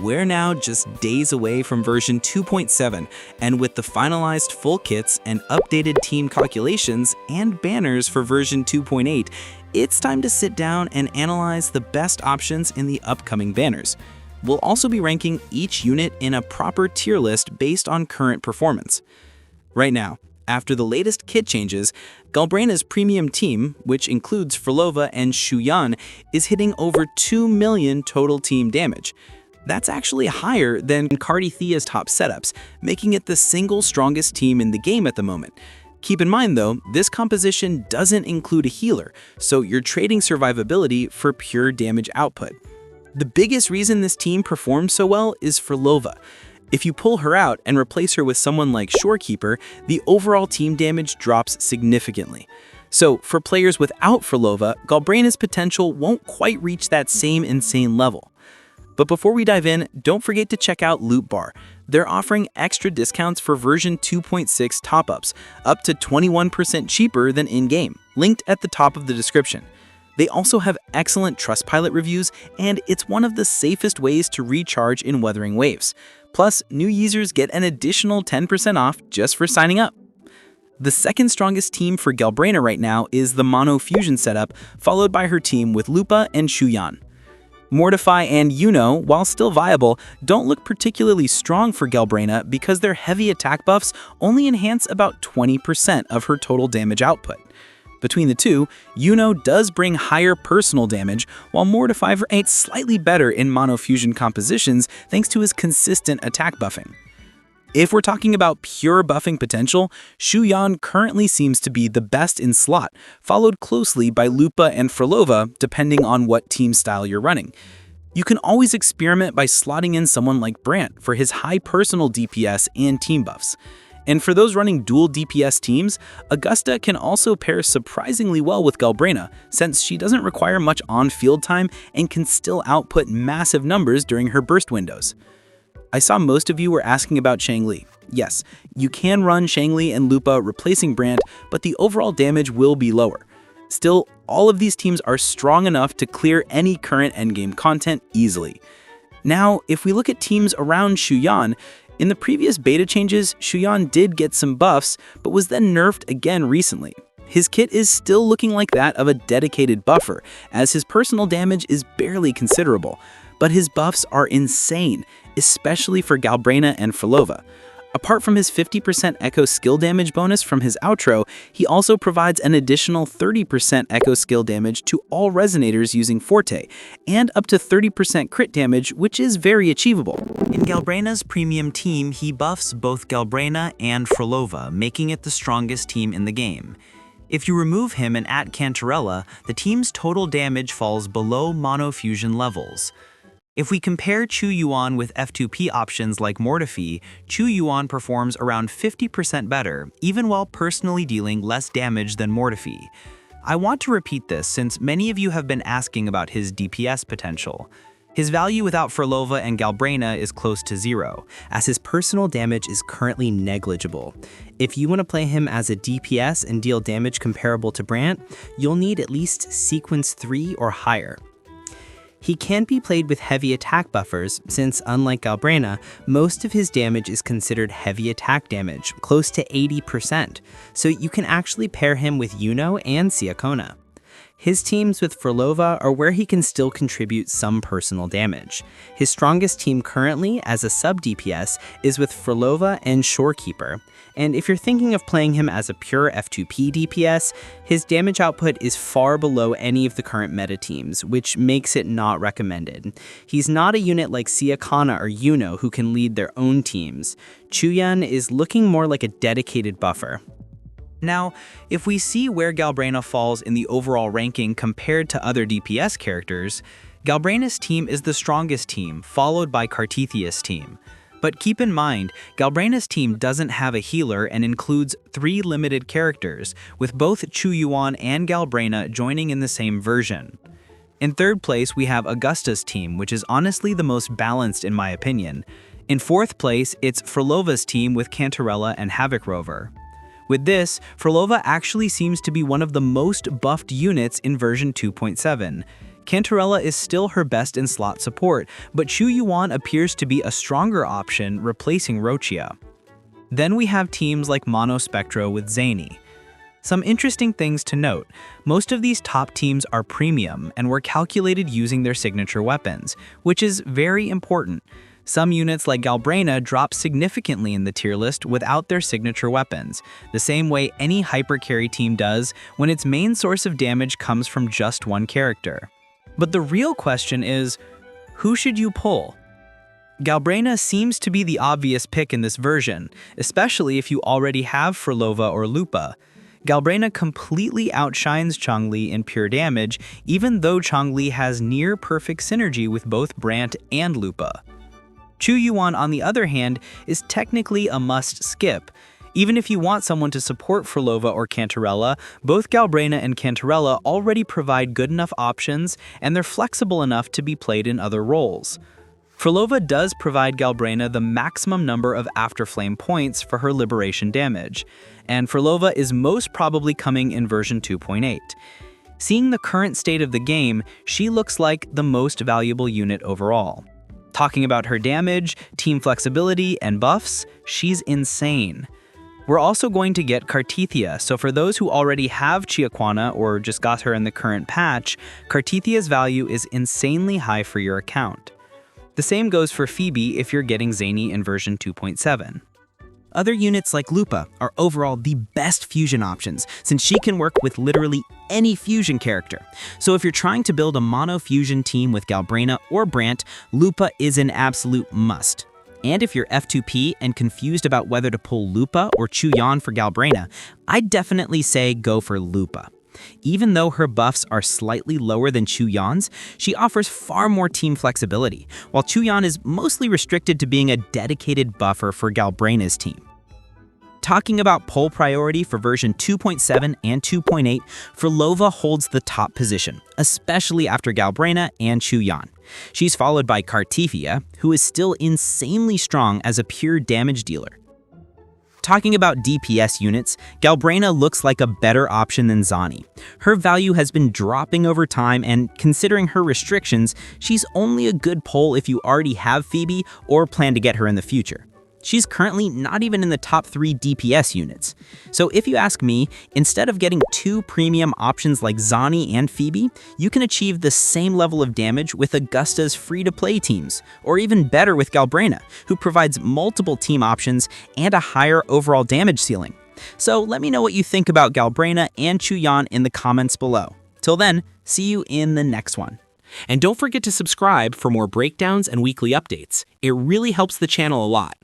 We're now just days away from version 2.7, and with the finalized full kits and updated team calculations and banners for version 2.8, it's time to sit down and analyze the best options in the upcoming banners. We'll also be ranking each unit in a proper tier list based on current performance. Right now, after the latest kit changes, Galbrena's premium team, which includes Phrolova and Qiuyuan, is hitting over 2 million total team damage. That's actually higher than Cartethia's top setups, making it the single strongest team in the game at the moment. Keep in mind though, this composition doesn't include a healer, so you're trading survivability for pure damage output. The biggest reason this team performs so well is Phrolova. If you pull her out and replace her with someone like Shorekeeper, the overall team damage drops significantly. So for players without Phrolova, Galbrena's potential won't quite reach that same insane level. But before we dive in, don't forget to check out Loot Bar. They're offering extra discounts for version 2.6 top-ups, up to 21% cheaper than in-game, linked at the top of the description. They also have excellent Trustpilot reviews, and it's one of the safest ways to recharge in Wuthering waves. Plus, new users get an additional 10% off just for signing up. The second strongest team for Galbrena right now is the Mono Fusion setup, followed by her team with Lupa and Qiuyuan. Mortify and Yuno, while still viable, don't look particularly strong for Galbrena because their heavy attack buffs only enhance about 20% of her total damage output. Between the two, Yuno does bring higher personal damage, while Mortify rates slightly better in monofusion compositions thanks to his consistent attack buffing. If we're talking about pure buffing potential, Qiuyuan currently seems to be the best in slot, followed closely by Lupa and Phrolova depending on what team style you're running. You can always experiment by slotting in someone like Brant for his high personal DPS and team buffs. And for those running dual DPS teams, Augusta can also pair surprisingly well with Galbrena, since she doesn't require much on-field time and can still output massive numbers during her burst windows. I saw most of you were asking about Changli. Yes, you can run Changli and Lupa replacing Brant, but the overall damage will be lower. Still, all of these teams are strong enough to clear any current endgame content easily. Now, if we look at teams around Qiuyuan, in the previous beta changes, Qiuyuan did get some buffs, but was then nerfed again recently. His kit is still looking like that of a dedicated buffer, as his personal damage is barely considerable. But his buffs are insane, especially for Galbrena and Phrolova. Apart from his 50% echo skill damage bonus from his outro, he also provides an additional 30% echo skill damage to all resonators using Forte, and up to 30% crit damage, which is very achievable. In Galbrena's premium team, he buffs both Galbrena and Phrolova, making it the strongest team in the game. If you remove him and add Cantarella, the team's total damage falls below monofusion levels. If we compare Qiuyuan with F2P options like Mortify, Qiuyuan performs around 50% better, even while personally dealing less damage than Mortify. I want to repeat this since many of you have been asking about his DPS potential. His value without Phrolova and Galbrena is close to 0, as his personal damage is currently negligible. If you want to play him as a DPS and deal damage comparable to Brant, you'll need at least sequence 3 or higher. He can be played with heavy attack buffers, since unlike Galbrena, most of his damage is considered heavy attack damage, close to 80%, so you can actually pair him with Yuno and Siakona. His teams with Phrolova are where he can still contribute some personal damage. His strongest team currently, as a sub-DPS, is with Phrolova and Shorekeeper. And if you're thinking of playing him as a pure F2P DPS, his damage output is far below any of the current meta teams, which makes it not recommended. He's not a unit like Siakona or Yuno who can lead their own teams. Qiuyuan is looking more like a dedicated buffer. Now, if we see where Galbrena falls in the overall ranking compared to other DPS characters, Galbrena's team is the strongest team, followed by Cartethia's team. But keep in mind, Galbrena's team doesn't have a healer and includes 3 limited characters, with both Qiuyuan and Galbrena joining in the same version. In third place, we have Augusta's team, which is honestly the most balanced in my opinion. In fourth place, it's Phrolova's team with Cantarella and Havoc Rover. With this, Phrolova actually seems to be one of the most buffed units in version 2.7. Cantarella is still her best in slot support, but Qiuyuan appears to be a stronger option, replacing Rochia. Then we have teams like Mono Spectro with Zany. Some interesting things to note: most of these top teams are premium and were calculated using their signature weapons, which is very important. Some units like Galbrena drop significantly in the tier list without their signature weapons, the same way any hypercarry team does when its main source of damage comes from just one character. But the real question is, who should you pull? Galbrena seems to be the obvious pick in this version, especially if you already have Phrolova or Lupa. Galbrena completely outshines Changli in pure damage, even though Changli has near-perfect synergy with both Brant and Lupa. Qiuyuan, on the other hand, is technically a must-skip. Even if you want someone to support Phrolova or Cantarella, both Galbrena and Cantarella already provide good enough options, and they're flexible enough to be played in other roles. Phrolova does provide Galbrena the maximum number of Afterflame points for her liberation damage, and Phrolova is most probably coming in version 2.8. Seeing the current state of the game, she looks like the most valuable unit overall. Talking about her damage, team flexibility, and buffs, she's insane. We're also going to get Cartethyia, so for those who already have Qiuyuan or just got her in the current patch, Cartethia's value is insanely high for your account. The same goes for Phoebe if you're getting Zany in version 2.7. Other units like Lupa are overall the best fusion options, since she can work with literally any fusion character. So if you're trying to build a mono fusion team with Galbrena or Brant, Lupa is an absolute must. And if you're F2P and confused about whether to pull Lupa or Qiuyuan for Galbrena, I'd definitely say go for Lupa. Even though her buffs are slightly lower than Qiuyuan's, she offers far more team flexibility, while Qiuyuan is mostly restricted to being a dedicated buffer for Galbrena's team. Talking about pull priority for version 2.7 and 2.8, Phrolova holds the top position, especially after Galbrena and Qiuyuan. She's followed by Cartethyia, who is still insanely strong as a pure damage dealer. Talking about DPS units, Galbrena looks like a better option than Zany. Her value has been dropping over time, and considering her restrictions, she's only a good pull if you already have Phoebe or plan to get her in the future. She's currently not even in the top 3 DPS units. So if you ask me, instead of getting 2 premium options like Zany and Phoebe, you can achieve the same level of damage with Augusta's free-to-play teams, or even better with Galbrena, who provides multiple team options and a higher overall damage ceiling. So let me know what you think about Galbrena and Qiuyuan in the comments below. Till then, see you in the next one. And don't forget to subscribe for more breakdowns and weekly updates. It really helps the channel a lot.